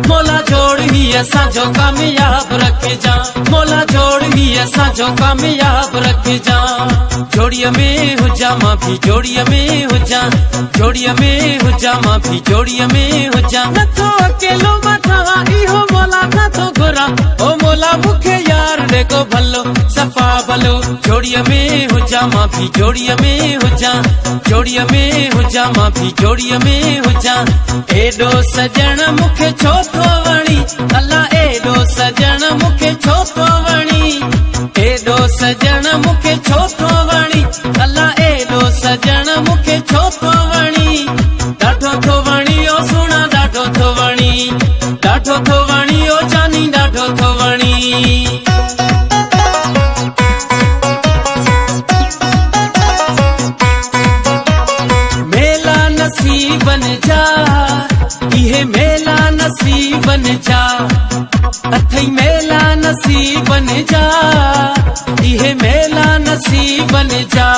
मोला जोड़ ही असांजो कामयाब रखे जा, मोला जोड़ ही असांजो कामयाब रखे जा। जोड़ीअ में हुजा मां भी जोड़ीअ में हुजा, जोड़ीअ में हुजा मां भी जोड़ीअ में हुजा। नथो अकेलो मथा इहो मोला नथो घुरा, ओ मोला मुखे यार देखो भलो सफा भलो। जोड़ीअ में हुजा मां भी जोड़ीअ में हुजा, जोड़ीअ में हुजा मां भी जोड़ीअ में हुजा। एडो सजण मुखे छो थो वणी, अल्ला एडो सजण मुखे छो थो वणी, एडो सजण मुखे छो थो वणी, अल्ला एडो सजण मुखे छो थो वणी। ॾाढो थो वणी ओ सुणा ॾाढो थो वणी, ॾाढो थो वणी ओ जानी ॾाढो थो वणी। मेला नसीबन जा इहे मेला नसीबन जा, अथई मेला नसीबन जा इहे मेला नसीबन जा।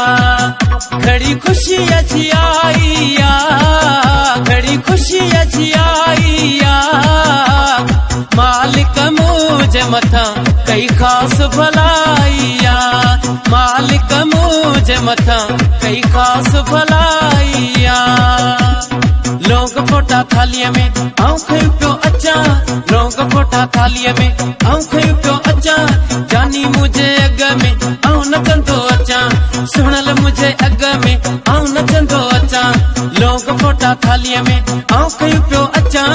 घड़ी खुशी अची आई आ, घड़ी खुशी अची आई आ। मालिक मुझे मथा कई खास भलाई आ, मालिक मुझे मथा कई खास भलाई आ। लोग फोटा थालीअ में आऊं खयूं पियो अचां, लोग फोटा थालीअ में आऊं खयूं पियो अचां। जानी मुझे अग में आऊं नचंदो अचां, सुणल मुझे अग में आऊं नचंदो अचां। लोग फोटा थालीअ में आऊं खयूं पियो अचां,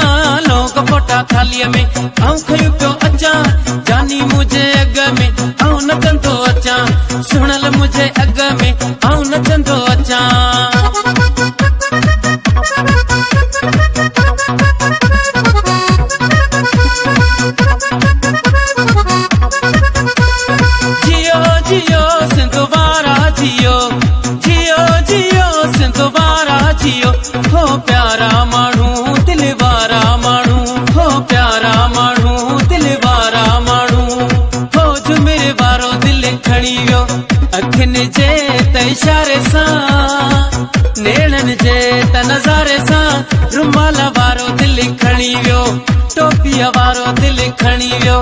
लोग फोटा थालीअ में आऊं खयूं पियो अचां। जानी मुझे अग में आऊं नचंदो अचां, सुणल मुझे अग में आऊं नचंदो अचां। जियो जियो सिंधुवारा जियो, जियो जियो सिंधुवारा जियो। हो प्यारा माण्हू दिल वारा माण्हू, हो प्यारा माण्हू दिल वारा माण्हू। हो झुमिर वारो दिल खणी वियो अखियुनि जे त इशारे सां, नेणनि जे त नज़ारे सां। रुमाल वारो दिल खणी वियो, टोपीअ वारो दिल खणी वियो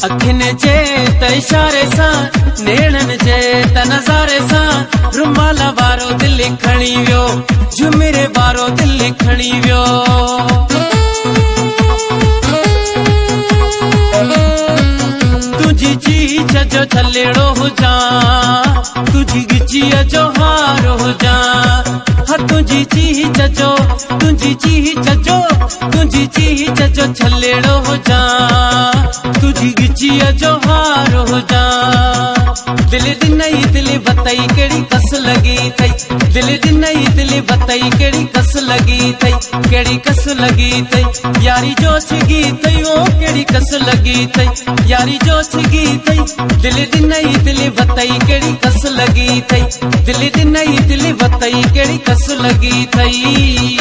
अखियुनि जे त इशारे सां, नेणनि जे त नज़ारे सां। रुमाल वारो दिल खणी वियो, झुमिर वारो दिल खणी वियो। तुझी चीज जो छलेड़ो हुजां, तुझी गिचीअ जो हार हुजां। हा तुझी चीज जो, तुझी चीज जो, तुझी चीज जो छलेड़ो हुजां, तुझी गिचीअ जो हार हुजां। दिल ॾिनई दिल वतई कहिड़ी कस लगी थई, दिल ॾिनई दिल वतई कहिड़ी कस लगी थई, कहिड़ी कस लगी थई। यारी जो छिगी थई ओ कहिड़ी कस लगी थई, यारी जो छिगी थई। दिल ॾिनई दिल वतई कहिड़ी कस लगी थई, दिल ॾिनई दिल वतई कहिड़ी कस लगी थई।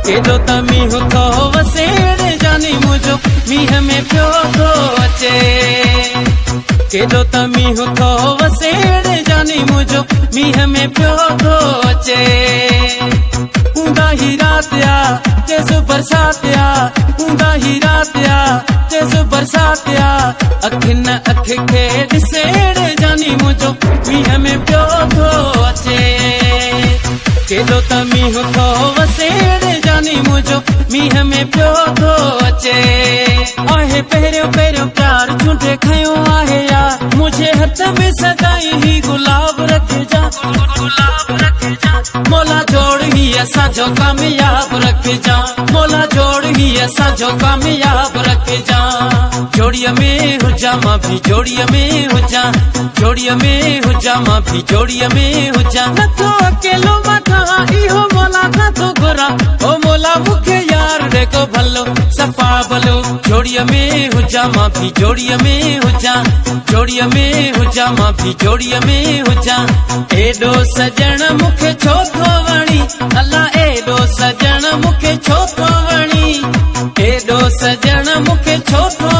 केॾो त मींहुं थो वसेड़े जानी मुंहिंजो मींहं में पियो थो अचे, केॾो त मींहुं थो वसेड़े जानी मुंहिंजो मींहं में पियो थो अचे। हूंदा ही रात आ तेज़ बरसात आ, हूंदा ही रात आ तेज़ बरसात आ। अखियुनि अख खे ॾिसेड़े जानी मुंहिंजो मींहं में पियो थो अचे। केॾो त मींहुं थो वसेड़े जानी मुंहिंजो मींहं में पियो थो अचे। आहे पहिरियों पहिरियों प्यार झूठे खयो आहे यार, मुझे हथ में सदाई ही गुलाब रखिजा, गुलाब रखिजा। मोला जोड़ ही असांजो कामयाब रखिजा, मोला जोड़ ही असांजो कामयाब रखिजा। जोड़ीअ में हुजा मां भी जोड़ीअ में हुजा, जोड़ीअ में हुजा मां भी जोड़ीअ में हुजा। नथो अकेलो मथा इहो मोला नथो घुरा, ओ मोला मुखे यार देखो भलो सफा भलो। जोड़ीअ में हुजा मां भी जोड़ीअ में हुजा, जोड़ीअ में हुजा मां भी जोड़ीअ में हुजा। एडो सजण मुखे छो थो वणी, अल्ला एडो सजण मुखे छो थो वणी, एडो सजण मुखे छो थो